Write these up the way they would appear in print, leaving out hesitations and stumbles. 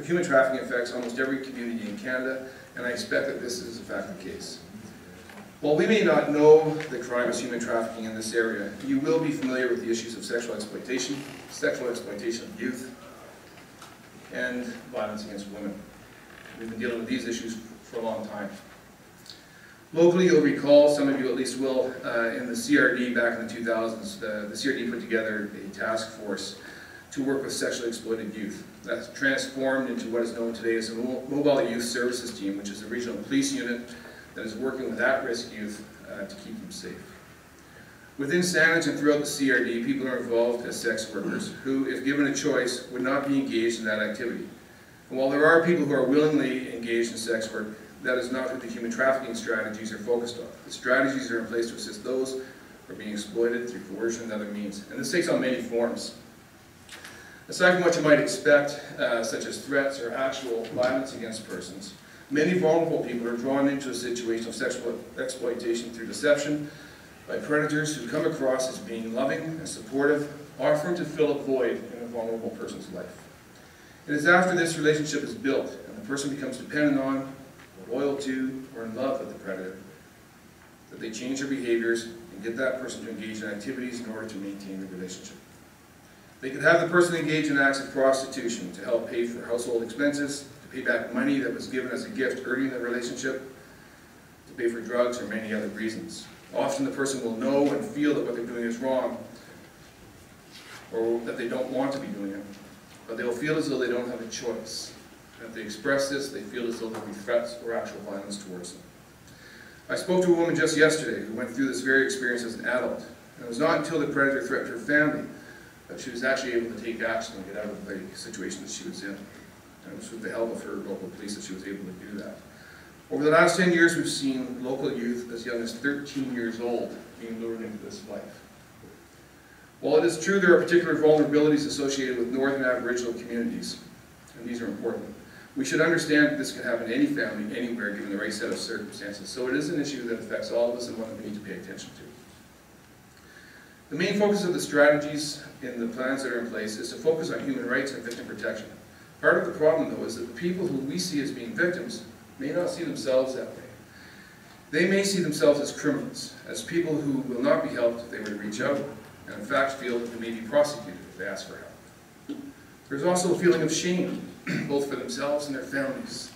human trafficking affects almost every community in Canada, and I expect that this is in fact the case. While we may not know the crime is human trafficking in this area, you will be familiar with the issues of sexual exploitation of youth, and violence against women. We've been dealing with these issues for a long time. Locally, you'll recall, some of you at least will, in the CRD back in the 2000s, the CRD put together a task force to work with sexually exploited youth. That's transformed into what is known today as a Mobile Youth Services Team, which is a regional police unit that is working with at-risk youth to keep them safe. Within Saanich and throughout the CRD, people are involved as sex workers who, if given a choice, would not be engaged in that activity. And while there are people who are willingly engaged in sex work, that is not what the human trafficking strategies are focused on. The strategies are in place to assist those who are being exploited through coercion and other means. And this takes on many forms. Aside from what you might expect, such as threats or actual violence against persons, many vulnerable people are drawn into a situation of sexual exploitation through deception by predators who come across as being loving and supportive, offering to fill a void in a vulnerable person's life. It is after this relationship is built and the person becomes dependent on, loyal to, or in love with the predator, that they change their behaviors and get that person to engage in activities in order to maintain the relationship. They could have the person engage in acts of prostitution to help pay for household expenses, to pay back money that was given as a gift early in the relationship, to pay for drugs or many other reasons. Often the person will know and feel that what they're doing is wrong, or that they don't want to be doing it, but they'll feel as though they don't have a choice. And if they express this, they feel as though there'll be threats or actual violence towards them. I spoke to a woman just yesterday who went through this very experience as an adult. And it was not until the predator threatened her family that she was actually able to take action and get out of the situation that she was in. And it was with the help of her local police that she was able to do that. Over the last 10 years, we've seen local youth as young as 13 years old being lured into this life. While it is true there are particular vulnerabilities associated with Northern Aboriginal communities, and these are important, we should understand that this can happen to any family, anywhere, given the right set of circumstances. So it is an issue that affects all of us and one that we need to pay attention to. The main focus of the strategies in the plans that are in place is to focus on human rights and victim protection. Part of the problem, though, is that the people who we see as being victims may not see themselves that way. They may see themselves as criminals, as people who will not be helped if they were to reach out, and in fact feel that they may be prosecuted if they ask for help. There's also a feeling of shame, both for themselves and their families.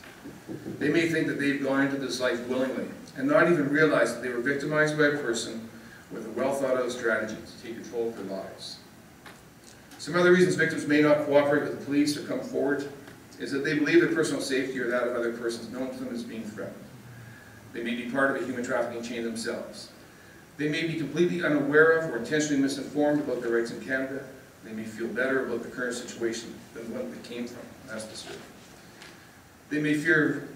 They may think that they've gone into this life willingly, and not even realize that they were victimized by a person with a well-thought-out strategy to take control of their lives. Some other reasons victims may not cooperate with the police or come forward is that they believe their personal safety or that of other persons known to them is being threatened. They may be part of a human trafficking chain themselves. They may be completely unaware of or intentionally misinformed about their rights in Canada. They may feel better about the current situation than what they came from. That's the truth. They may fear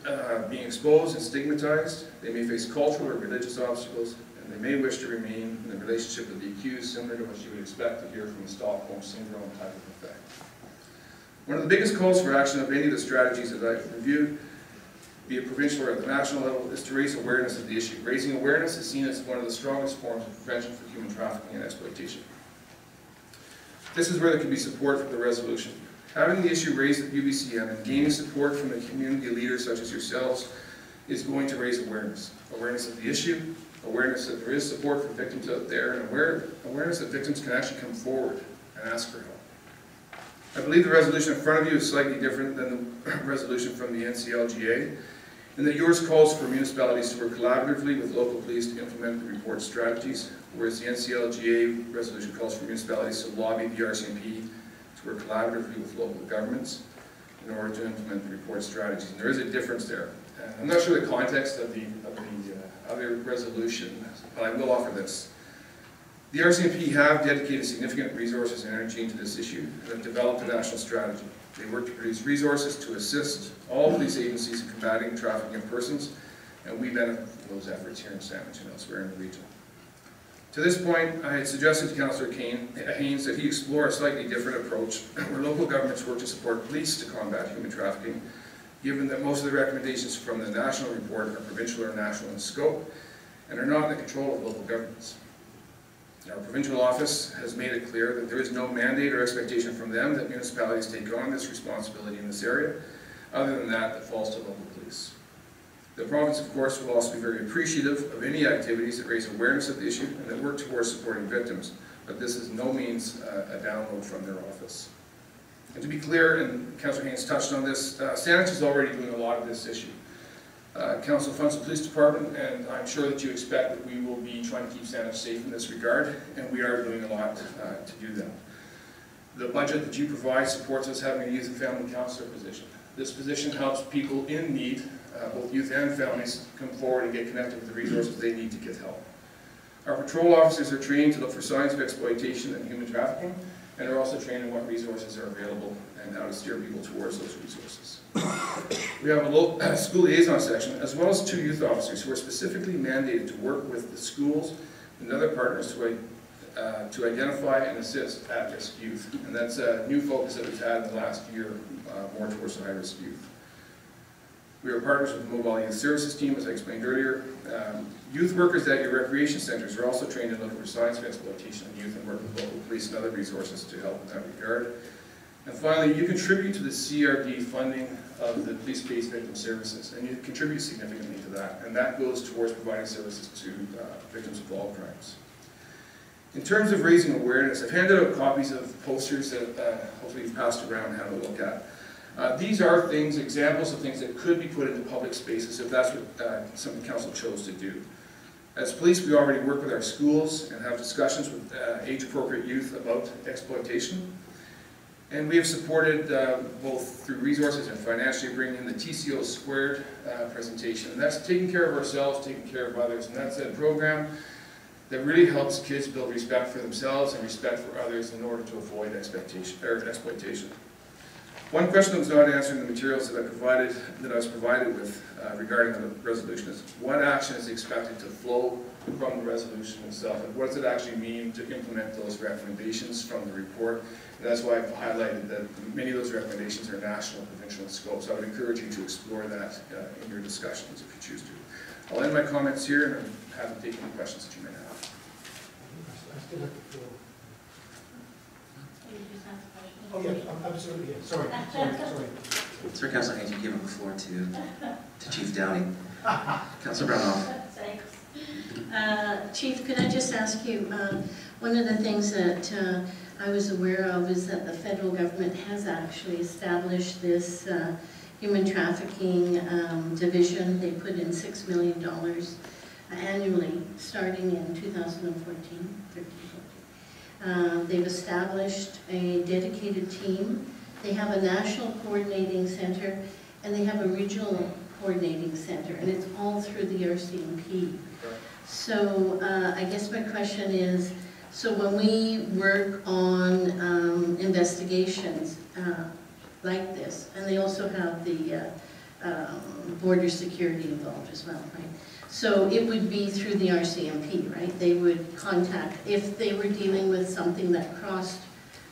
being exposed and stigmatized. They may face cultural or religious obstacles, and they may wish to remain in a relationship with the accused, similar to what you would expect to hear from the Stockholm Syndrome type of effect. One of the biggest calls for action of any of the strategies that I've reviewed, be it provincial or at the national level, is to raise awareness of the issue. Raising awareness is seen as one of the strongest forms of prevention for human trafficking and exploitation. This is where there can be support for the resolution. Having the issue raised at UBCM and gaining support from the community leaders such as yourselves is going to raise awareness. Awareness of the issue, awareness that there is support for victims out there, and awareness that victims can actually come forward and ask for help. I believe the resolution in front of you is slightly different than the resolution from the NCLGA, in that yours calls for municipalities to work collaboratively with local police to implement the report strategies, whereas the NCLGA resolution calls for municipalities to lobby the RCMP to work collaboratively with local governments in order to implement the report strategies. And there is a difference there. I'm not sure the context of the other resolution, but I will offer this. The RCMP have dedicated significant resources and energy into this issue and have developed a national strategy. They work to produce resources to assist all police agencies in combating trafficking of persons, and we benefit from those efforts here in Saanich and elsewhere in the region. To this point, I had suggested to Councillor Haynes that he explore a slightly different approach where local governments work to support police to combat human trafficking, given that most of the recommendations from the national report are provincial or national in scope and are not in the control of local governments. Our provincial office has made it clear that there is no mandate or expectation from them that municipalities take on this responsibility in this area, Other than that, that falls to local police. The province, of course, will also be very appreciative of any activities that raise awareness of the issue and that work towards supporting victims, but this is no means a download from their office. And to be clear, and Councillor Haynes touched on this, Saanich is already doing a lot of this issue. Council funds the police department, and I'm sure that you expect that we will be trying to keep Saanich safe in this regard, and we are doing a lot to do that. The budget that you provide supports us having a youth and family counsellor position. This position helps people in need, both youth and families, come forward and get connected with the resources they need to get help. Our patrol officers are trained to look for signs of exploitation and human trafficking, and are also trained in what resources are available and how to steer people towards those resources. We have a school liaison section, as well as 2 youth officers who are specifically mandated to work with the schools and other partners to identify and assist at-risk youth. And that's a new focus that we've had in the last year, more towards the high-risk youth. We are partners with the Mobile Youth Services team, as I explained earlier. Youth workers at your recreation centres are also trained in looking for signs of exploitation of youth and work with local police and other resources to help in that regard. And finally, you contribute to the CRD funding of the police-based victim services, and you contribute significantly to that, and that goes towards providing services to victims of all crimes. In terms of raising awareness, I've handed out copies of posters that hopefully you've passed around and had a look at. These are things, examples of things that could be put into public spaces if that's what some of the council chose to do. As police, we already work with our schools and have discussions with age-appropriate youth about exploitation. And we have supported, both through resources and financially, bringing in the TCO Squared presentation. And that's taking care of ourselves, taking care of others. And that's a program that really helps kids build respect for themselves and respect for others in order to avoid exploitation. One question that was not answered in the materials that I was provided with regarding the resolution is what action is expected to flow from the resolution itself, and what does it actually mean to implement those recommendations from the report? And that's why I've highlighted that many of those recommendations are national and provincial in scope, so I would encourage you to explore that in your discussions if you choose to. I'll end my comments here, and I'm happy to take any questions that you may have. Oh, yes, absolutely, yes. Sorry. Sir, Councillor Haynes, you give the floor to Chief Downey. Councillor Brownell. Thanks. Chief, could I just ask you, one of the things that I was aware of is that the federal government has actually established this human trafficking division. They put in $6 million annually starting in 2014. They've established a dedicated team. They have a national coordinating center, and they have a regional coordinating center, and it's all through the RCMP. So I guess my question is, so when we work on investigations like this, and they also have the border security involved as well, right? So it would be through the RCMP, right? They would contact, if they were dealing with something that crossed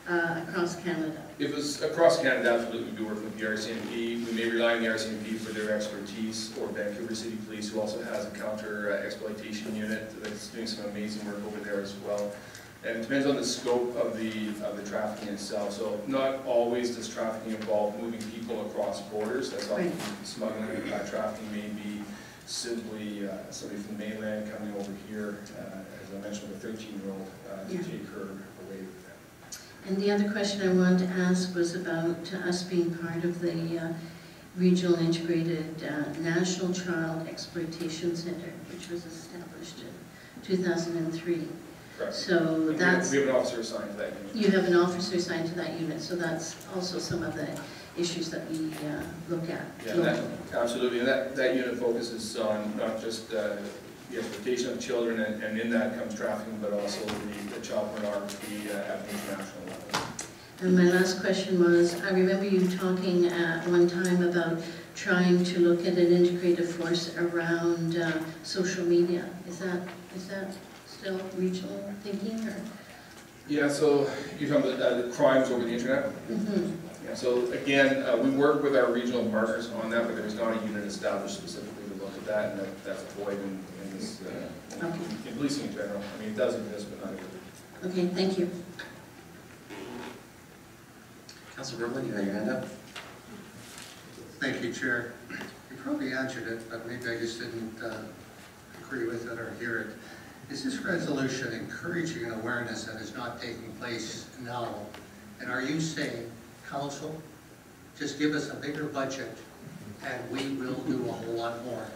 across Canada. If it was across Canada, absolutely we'd be working with the RCMP. We may rely on the RCMP for their expertise, or Vancouver City Police, who also has a counter-exploitation unit that's doing some amazing work over there as well. And it depends on the scope of the trafficking itself. So not always does trafficking involve moving people across borders. That's often smuggling. Trafficking may be simply somebody from the mainland coming over here, as I mentioned, with a 13-year-old to take her away with them. And the other question I wanted to ask was about us being part of the Regional Integrated National Child Exploitation Center, which was established in 2003. Correct. So that's... We have an officer assigned to that unit. You have an officer assigned to that unit, so that's also some of the issues that we look at. Yeah, absolutely. And that unit focuses on not just the exploitation of children, and in that comes trafficking, but also the child pornography at the international level. And my last question was, I remember you talking at one time about trying to look at an integrated force around social media. Is that still regional thinking, or? Yeah, so you're talking about the crimes over the internet? Mm-hmm. Yeah, so again, we work with our regional partners on that, but there is not a unit established specifically to look at that, and that's a void in this, in policing in general. I mean, it does exist, but not everywhere. Okay, thank you. Councillor Berglund, you had your hand up. Thank you, Chair. You probably answered it, but maybe I just didn't agree with it or hear it. Is this resolution encouraging an awareness that is not taking place now? And are you saying, Council, just give us a bigger budget and we will do a whole lot more?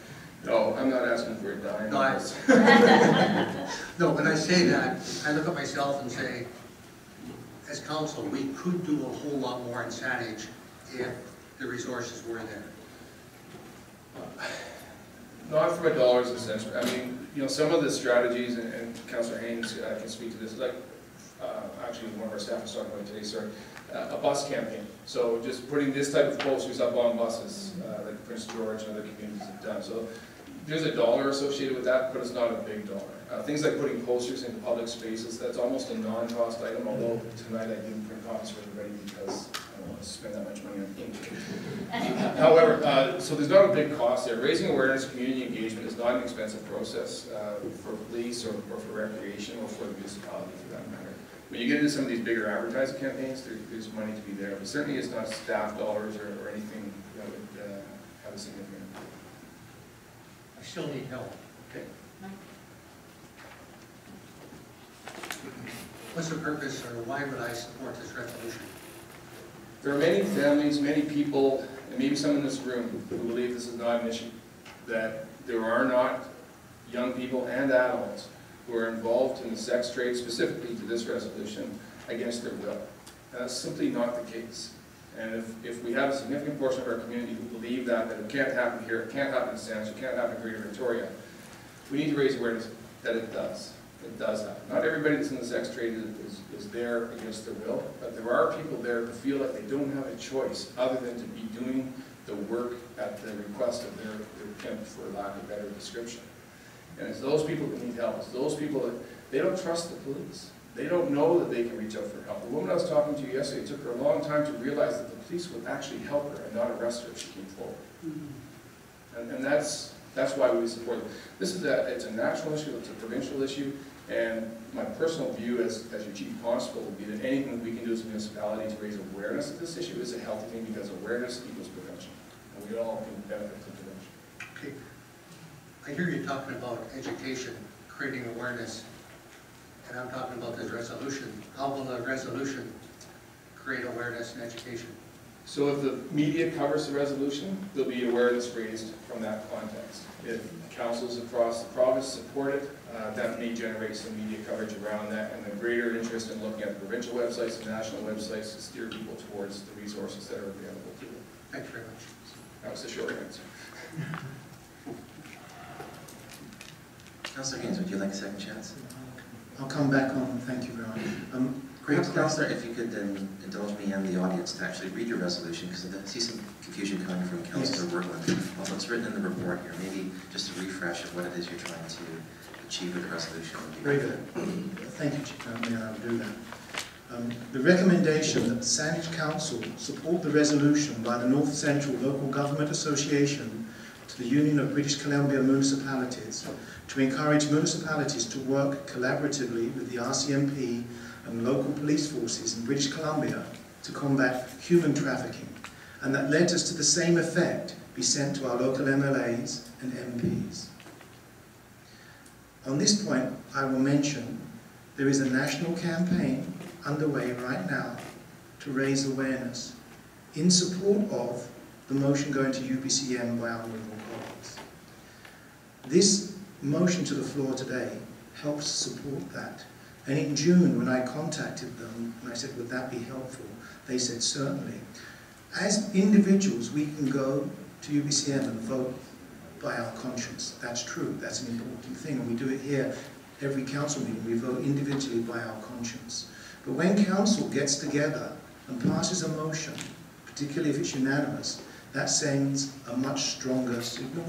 No, I'm not asking for a dime. No, no, when I say that, I look at myself and say, as council, we could do a whole lot more in Saanich if the resources were there. Not from a dollars and cents. I mean, you know, some of the strategies, and Councillor Haynes can speak to this, like, actually one of our staff was talking about today, sorry, a bus campaign. So just putting this type of posters up on buses, like Prince George and other communities have done. So there's a dollar associated with that, but it's not a big dollar. Things like putting posters in public spaces, that's almost a non-cost item, although tonight I didn't print copies for everybody because I don't want to spend that much money on ink. However, so there's not a big cost there. Raising awareness, community engagement is not an expensive process for police or for recreation or for the municipality for that matter. When you get into some of these bigger advertising campaigns, there's money to be there, but certainly it's not staff dollars or anything that would have a significant impact. I still need help. Okay. What's the purpose, or why would I support this resolution? There are many families, many people, and maybe some in this room who believe this is not an issue, that there are not young people and adults who are involved in the sex trade, specifically to this resolution, against their will. And that's simply not the case. And if we have a significant portion of our community who believe that it can't happen here, it can't happen in Saanich, it can't happen in Greater Victoria, we need to raise awareness that it does. It does happen. Not everybody that's in the sex trade is there against their will, but there are people there who feel like they don't have a choice other than to be doing the work at the request of their pimp, for lack of a better description. And it's those people that need help. It's those people that, they don't trust the police. They don't know that they can reach out for help. The woman I was talking to yesterday, it took her a long time to realize that the police would actually help her and not arrest her if she came forward. And that's why we support it. This is it's a national issue, it's a provincial issue, and my personal view as your chief constable would be that anything that we can do as a municipality to raise awareness of this issue is a healthy thing, because awareness equals prevention. And we all can benefit from prevention. Okay. I hear you talking about education, creating awareness, and I'm talking about this resolution. How will the resolution create awareness and education? So if the media covers the resolution, there'll be awareness raised from that context. If councils across the province support it, that may generate some media coverage around that, and a greater interest in looking at the provincial websites and national websites to steer people towards the resources that are available to them. Thanks very much. That was the short answer. Councillor Haynes, would you like a second chance? I'll come back on, thank you very much. Great Councillor, if you could then indulge me and the audience to actually read your resolution, because I see some confusion coming from Councillor Wortland. Although it's written in the report here, maybe just a refresh of what it is you're trying to achieve with the resolution. Very good. Thank you, Chief. I'll do that. The recommendation that the Saanich Council support the resolution by the North Central Local Government Association to the Union of British Columbia Municipalities to encourage municipalities to work collaboratively with the RCMP and local police forces in British Columbia to combat human trafficking, and that letters to the same effect be sent to our local MLAs and MPs. On this point, I will mention there is a national campaign underway right now to raise awareness in support of the motion going to UPCM by our Liberal colleagues. This motion to the floor today helps support that. And in June, when I contacted them and I said, would that be helpful? They said, certainly. As individuals, we can go to UPCM and vote by our conscience. That's true, that's an important thing, and we do it here every council meeting. We vote individually by our conscience. But when council gets together and passes a motion, particularly if it's unanimous, that sends a much stronger signal.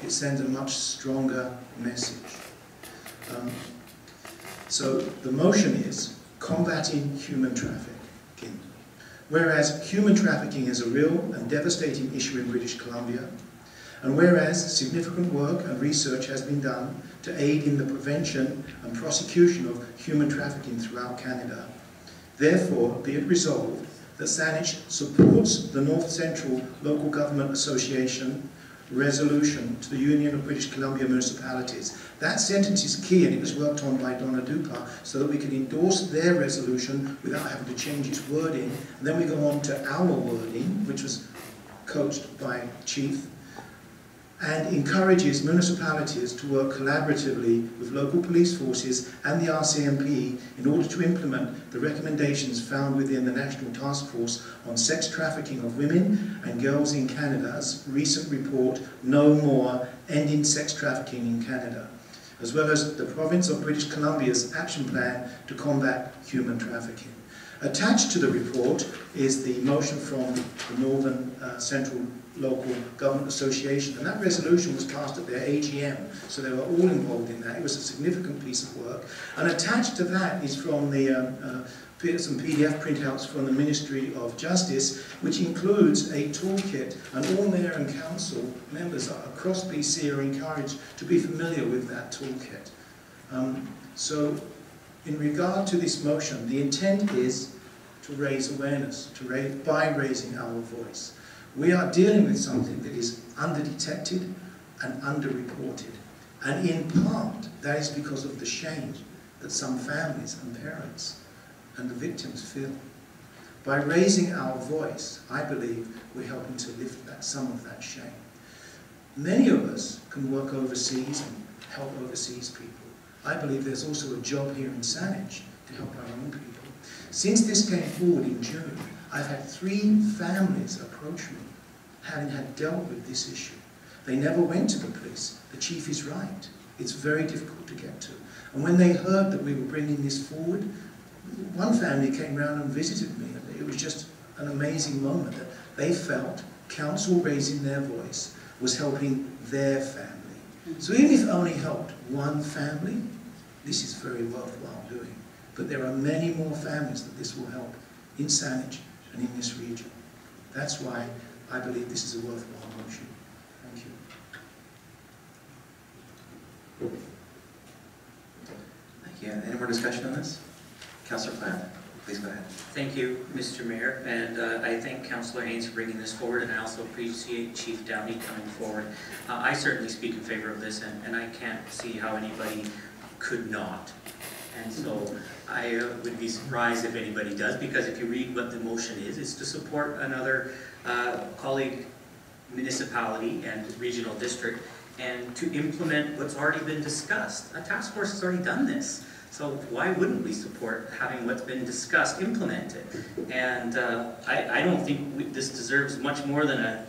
It sends a much stronger message. So the motion is combating human trafficking. Whereas human trafficking is a real and devastating issue in British Columbia, and whereas significant work and research has been done to aid in the prevention and prosecution of human trafficking throughout Canada, therefore be it resolved that Saanich supports the North Central Local Government Association resolution to the Union of British Columbia Municipalities. That sentence is key, and it was worked on by Donna Dupa so that we can endorse their resolution without having to change its wording. And then we go on to our wording, which was coached by Chief, and encourages municipalities to work collaboratively with local police forces and the RCMP in order to implement the recommendations found within the National Task Force on Sex Trafficking of Women and Girls in Canada's recent report, No More, Ending Sex Trafficking in Canada, as well as the Province of British Columbia's action plan to combat human trafficking. Attached to the report is the motion from the Northern Central Local Government Association, and that resolution was passed at their AGM, so they were all involved in that. It was a significant piece of work. And attached to that is from the some PDF printouts from the Ministry of Justice, which includes a toolkit, and all mayor and council members across BC are encouraged to be familiar with that toolkit. So in regard to this motion, the intent is to raise awareness, by raising our voice. We are dealing with something that is underdetected and underreported. And in part, that is because of the shame that some families and parents and the victims feel. By raising our voice, I believe we're helping to lift some of that shame. Many of us can work overseas and help overseas people. I believe there's also a job here in Saanich to help our own people. Since this came forward in June, I've had 3 families approach me, having had dealt with this issue. They never went to the police. The chief is right. It's very difficult to get to. And when they heard that we were bringing this forward, one family came round and visited me. It was just an amazing moment that they felt council raising their voice was helping their family. So even if it only helped one family, this is very worthwhile doing. But there are many more families that this will help in Saanich and in this region. That's why I believe this is a worthwhile motion. Thank you. Thank you. Any more discussion on this? Councillor Plant, please go ahead. Thank you, Mr. Mayor, and I thank Councillor Haynes for bringing this forward, and I also appreciate Chief Downey coming forward. I certainly speak in favor of this, and I can't see how anybody could not. And so I would be surprised if anybody does, because if you read what the motion is, it's to support another colleague municipality and regional district and to implement what's already been discussed. A task force has already done this. So why wouldn't we support having what's been discussed implemented? And I don't think this deserves much more than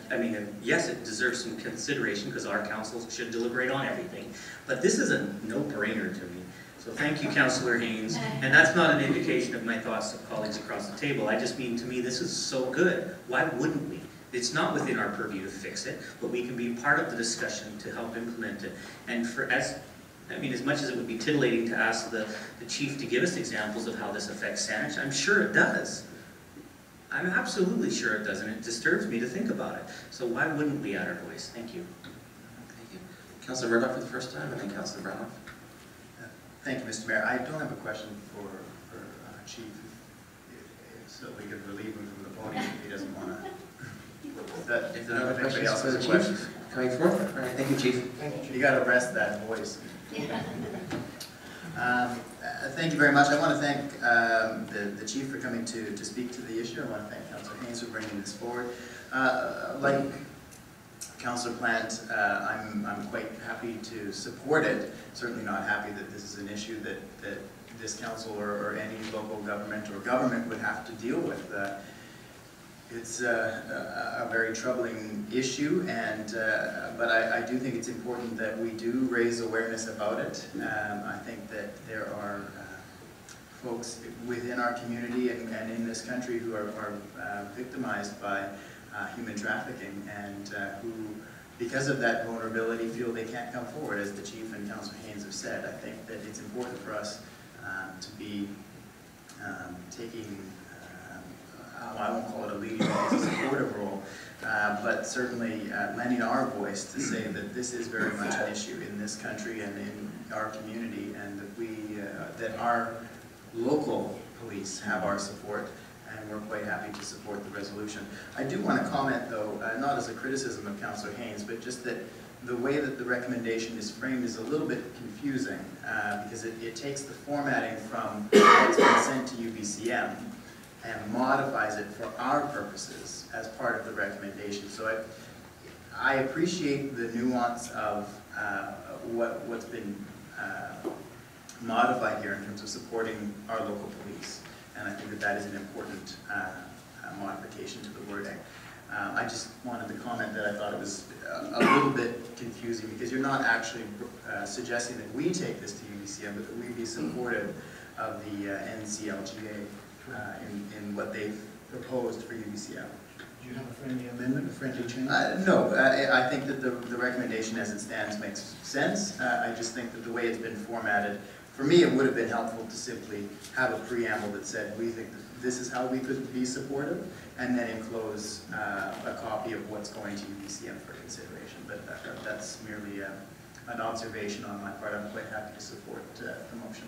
yes, it deserves some consideration because our council should deliberate on everything. But this is a no-brainer to me. So thank you, Councillor Haynes. And that's not an indication of my thoughts of colleagues across the table. I just mean, to me, this is so good. Why wouldn't we? It's not within our purview to fix it, but we can be part of the discussion to help implement it. And as much as it would be titillating to ask the chief to give us examples of how this affects Saanich, I'm sure it does. I'm absolutely sure it does, and it disturbs me to think about it. So why wouldn't we add our voice? Thank you. Thank you. Councillor Murdoch for the first time, and then Councillor Brown. Thank you, Mr. Mayor. I don't have a question for Chief, so we could relieve him from the podium if he doesn't want to. If there are no anybody else questions has for a the question. chief coming forth. All right, thank you, Chief. You got to rest that voice. Thank you very much. I want to thank the Chief for coming to speak to the issue. I want to thank Councillor Haynes for bringing this forward. Like Councillor Plant, I'm quite happy to support it. Certainly not happy that this is an issue that this council or any local government or government would have to deal with. It's a very troubling issue, but I do think it's important that we do raise awareness about it. I think that there are folks within our community and in this country who are victimized by human trafficking and who, because of that vulnerability, feel they can't come forward, as the Chief and Councillor Haynes have said. I think that it's important for us to be taking, I won't call it a leading role, it's a supportive role, but certainly lending our voice to say that this is very much an issue in this country and in our community, and that that our local police have our support, and and we're quite happy to support the resolution. I do want to comment, though, not as a criticism of Councillor Haynes, but just that the way that the recommendation is framed is a little bit confusing, because it takes the formatting from what's been sent to UBCM and modifies it for our purposes as part of the recommendation. So I appreciate the nuance of what's been modified here in terms of supporting our local police, and I think that that is an important modification to the wording. I just wanted to comment that I thought it was a little bit confusing, because you're not actually suggesting that we take this to UBCM, but that we be supportive of the NCLGA in what they've proposed for UBCM. Do you have a friendly amendment, a friendly change? No, I think that the recommendation as it stands makes sense. I just think that the way it's been formatted, for me, it would have been helpful to simply have a preamble that said, we think that this is how we could be supportive, and then enclose a copy of what's going to UBCM for consideration. But that's merely an observation on my part. I'm quite happy to support the motion.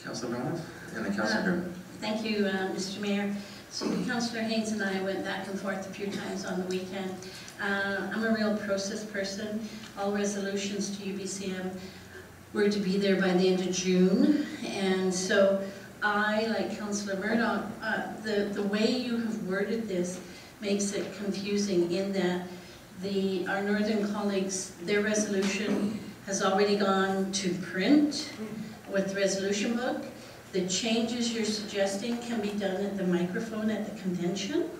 Councillor Brown and then Councillor Durham. Thank you, Mr. Mayor. So Councillor Haynes and I went back and forth a few times on the weekend. I'm a real process person. All resolutions to UBCM were to be there by the end of June, and so I, like Councillor Murdoch, the way you have worded this makes it confusing in that our northern colleagues, their resolution has already gone to print with the resolution book. The changes you're suggesting can be done at the microphone at the convention.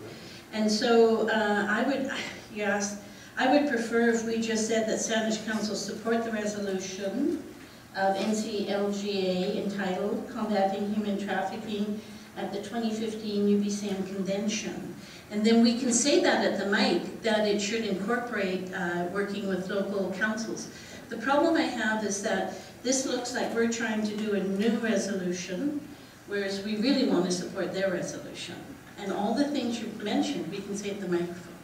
And so I would prefer if we just said that Saanich Council support the resolution of NCLGA entitled Combating Human Trafficking at the 2015 UBCM Convention. And then we can say that at the mic, that it should incorporate working with local councils. The problem I have is that this looks like we're trying to do a new resolution, whereas we really want to support their resolution. And all the things you mentioned, we can say at the microphone,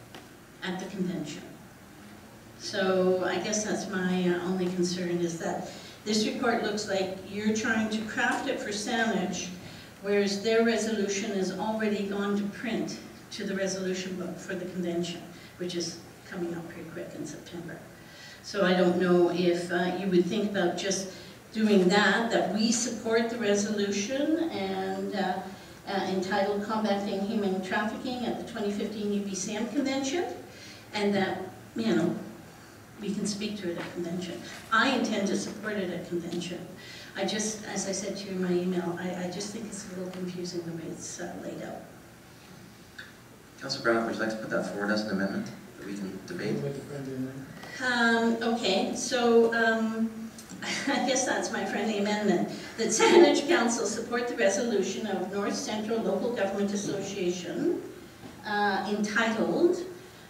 at the convention. So I guess that's my only concern, is that this report looks like you're trying to craft it for Saanich, whereas their resolution has already gone to print to the resolution book for the convention, which is coming up pretty quick in September. So I don't know if you would think about just doing that we support the resolution and entitled Combating Human Trafficking at the 2015 UBCM Convention, and that, you know, we can speak to it at convention. I intend to support it at convention. I just, as I said to you in my email, I just think it's a little confusing the way it's laid out. Councillor Brown, would you like to put that forward as an amendment that we can debate? Okay, so I guess that's my friendly amendment. That Saanich Council support the resolution of North Central Local Government Association entitled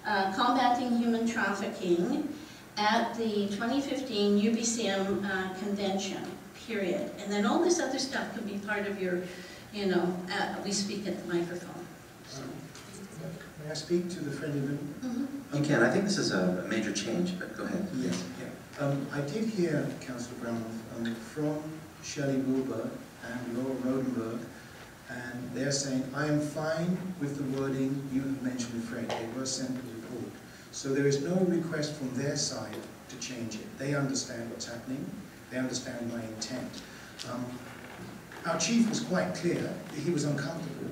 Combating Human Trafficking at the 2015 UBCM Convention, period. And then all this other stuff can be part of your, you know, we speak at the microphone. May I speak to the friendly amendment? Mm-hmm. You can. I think this is a major change, but go ahead. Yes. Yeah. I did hear, Councillor Brown, from Shelley Wilbur and Laura Rodenberg, and they're saying, I am fine with the wording you have mentioned, Fred. They were sent the report. So there is no request from their side to change it. They understand what's happening. They understand my intent. Our chief was quite clear that he was uncomfortable.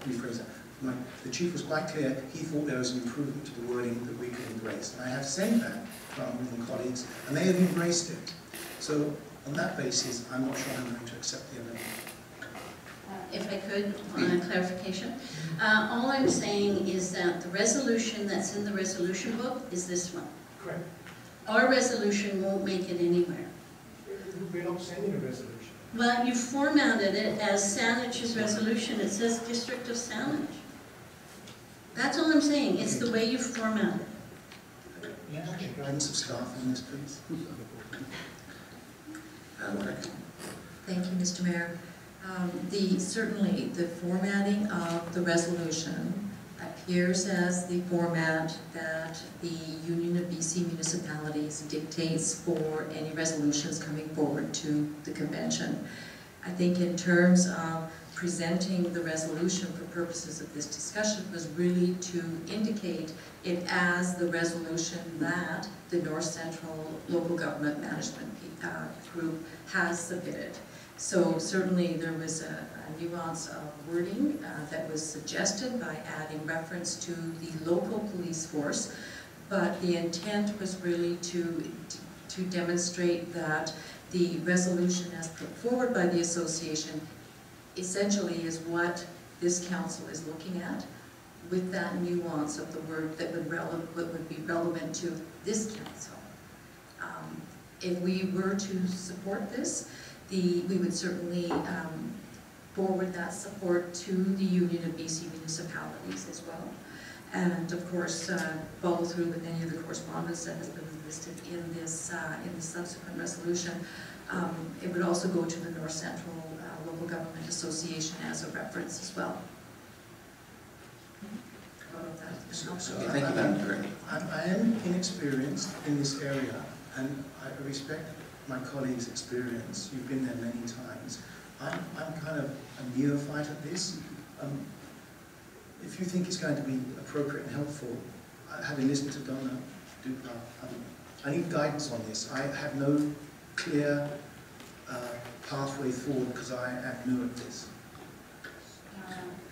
Rephrase that. The chief was quite clear he thought there was an improvement to the wording that we could embrace. And I have sent that to our northern colleagues, and they have embraced it. So on that basis, I'm not sure I'm going to accept the amendment. If I could, on a clarification. All I'm saying is that the resolution that's in the resolution book is this one. Correct. Our resolution won't make it anywhere. We're not sending a resolution. Well, you formatted it as Saanich's resolution. It says District of Saanich. That's all I'm saying. It's the way you formatted it. Yeah, guidance of staff on this, please. Thank you, Mr. Mayor. Certainly, the formatting of the resolution appears as the format that the Union of BC Municipalities dictates for any resolutions coming forward to the convention. I think in terms of presenting the resolution for purposes of this discussion was really to indicate it as the resolution that the North Central Local Government Management Group has submitted. So certainly there was a nuance of wording that was suggested by adding reference to the local police force, but the intent was really to demonstrate that the resolution as put forward by the association essentially is what this council is looking at, with that nuance of the word that would be relevant to this council. If we were to support this, we would certainly forward that support to the Union of BC Municipalities as well. And of course, follow through with any of the correspondence that has been listed in this subsequent resolution. It would also go to the North Central Local Government Association as a reference as well. Thank you, Madam Clerk. I am inexperienced in this area, and I respect my colleagues' experience. You've been there many times. I'm kind of a neophyte at this. If you think it's going to be appropriate and helpful, having listened to Donna Dupa, I need guidance on this. I have no clear pathway forward because I am new at this.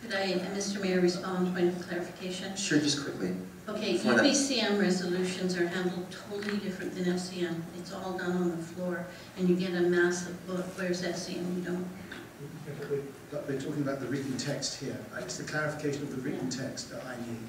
Could I, Mr. Mayor, respond? Point of clarification? Sure, just quickly. Okay, For that- UBCM resolutions are handled totally different than FCM. It's all done on the floor, and you get a massive book, whereas FCM you don't. But we're talking about the written text here. It's the clarification of the written text that I need.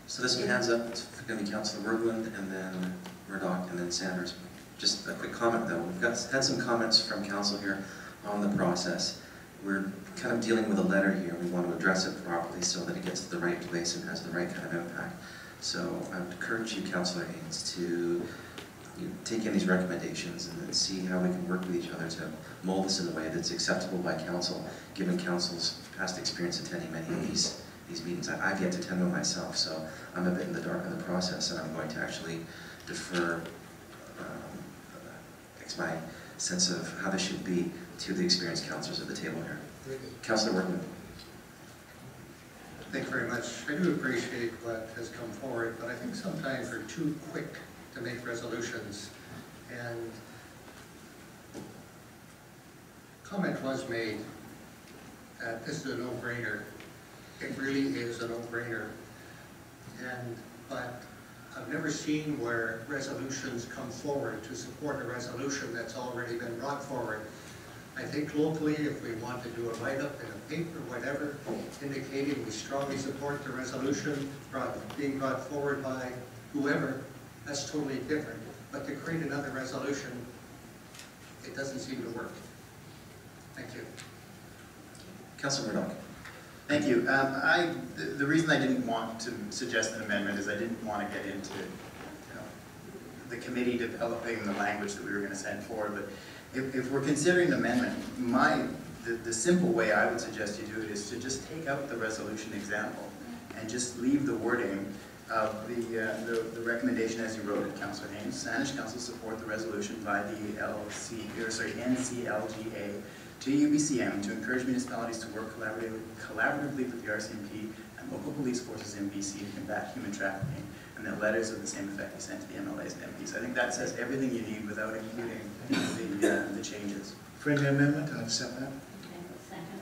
So this one hands up, it's going to be Councillor Berglund, and then Murdoch, and then Sanders. Just a quick comment though, we've had some comments from council here on the process. We're kind of dealing with a letter here. We want to address it properly so that it gets to the right place and has the right kind of impact. So I would encourage you, Councillor Haynes, to take in these recommendations and then see how we can work with each other to mold this in a way that's acceptable by council, given council's past experience attending many of these meetings. I've yet to attend one myself, so I'm a bit in the dark in the process, and I'm going to actually defer my sense of how this should be to the experienced councillors at the table here. Councillor Workman. Thank you very much. I do appreciate what has come forward, but I think sometimes we're too quick to make resolutions. And comment was made that this is a no-brainer. It really is a no-brainer. But I've never seen where resolutions come forward to support a resolution that's already been brought forward. I think locally, if we want to do a write-up in a paper, whatever, indicating we strongly support the resolution being brought forward by whoever, that's totally different. But to create another resolution, it doesn't seem to work. Thank you. Councillor Murdoch. Thank you. The reason I didn't want to suggest an amendment is I didn't want to get into the committee developing the language that we were going to send forward. But if we're considering an amendment, the simple way I would suggest you do it is to just take out the resolution example and just leave the wording of the recommendation as you wrote it, Councillor Haynes. Saanich Council support the resolution by the NCLGA to UBCM to encourage municipalities to work collaboratively with the RCMP and local police forces in BC to combat human trafficking, and that letters of the same effect be sent to the MLAs and MPs. I think that says everything you need without including the changes. Friendly amendment, I accept that. Okay, second.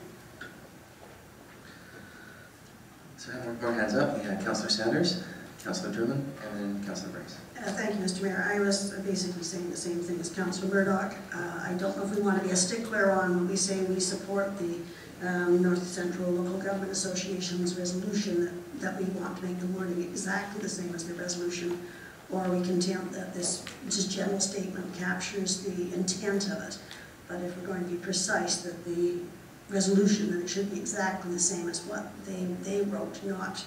So I have more hands up. We had Councillor Sanders, Councillor Drummond, and then Councillor Bryce. Thank you, Mr. Mayor. I was basically saying the same thing as Councillor Murdoch. I don't know if we want to be a stickler on when we say we support the North Central Local Government Association's resolution that we want to make the wording exactly the same as the resolution, or we contend that this just general statement captures the intent of it. But if we're going to be precise that the resolution, then it should be exactly the same as what they wrote, not,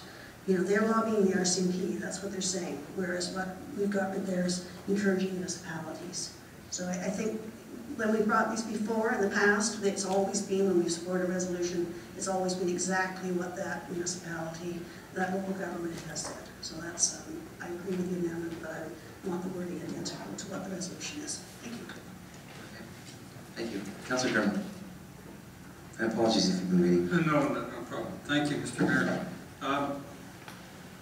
they're lobbying the RCMP, that's what they're saying, whereas what we've got right there is encouraging municipalities. So I think when we brought these before in the past, it's always been, when we support a resolution, it's always been exactly what that municipality, that local government has said. So that's, I agree with the amendment, but I want the wording identical to what the resolution is. Thank you. Thank you. Councillor Drummond. And apologies if you've been waiting. No problem. Thank you, Mr. Mayor.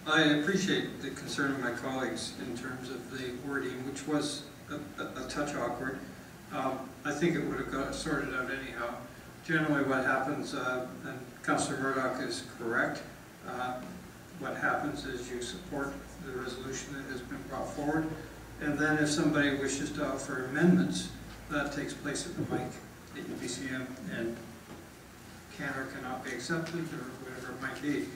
I appreciate the concern of my colleagues in terms of the wording, which was a touch awkward. I think it would have got sorted out anyhow. Generally what happens, and Councillor Murdoch is correct, what happens is you support the resolution that has been brought forward, and then if somebody wishes to offer amendments, that takes place at the mic at UBCM, and can or cannot be accepted, or whatever it might be.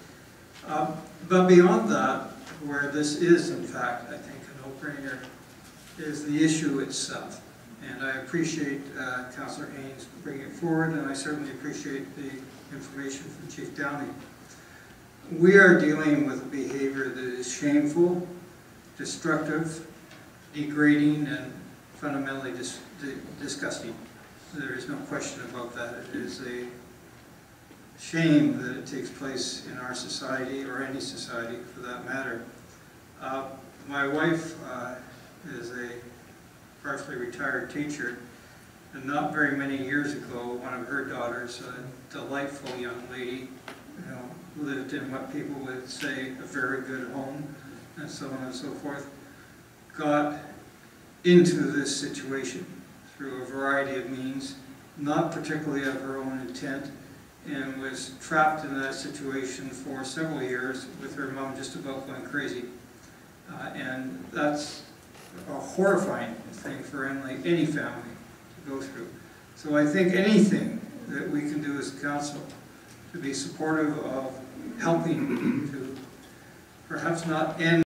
But beyond that, where this is in fact, I think, a no-brainer, is the issue itself. And I appreciate Councillor Haynes bringing it forward, and I certainly appreciate the information from Chief Downey. We are dealing with a behavior that is shameful, destructive, degrading, and fundamentally disgusting. There is no question about that. It is a shame that it takes place in our society, or any society for that matter. My wife is a partially retired teacher, and not very many years ago, one of her daughters, a delightful young lady, lived in what people would say a very good home, and so on and so forth, got into this situation through a variety of means, not particularly of her own intent, and was trapped in that situation for several years with her mom just about going crazy. And that's a horrifying thing for any family to go through. So I think anything that we can do as a council to be supportive of helping to perhaps not end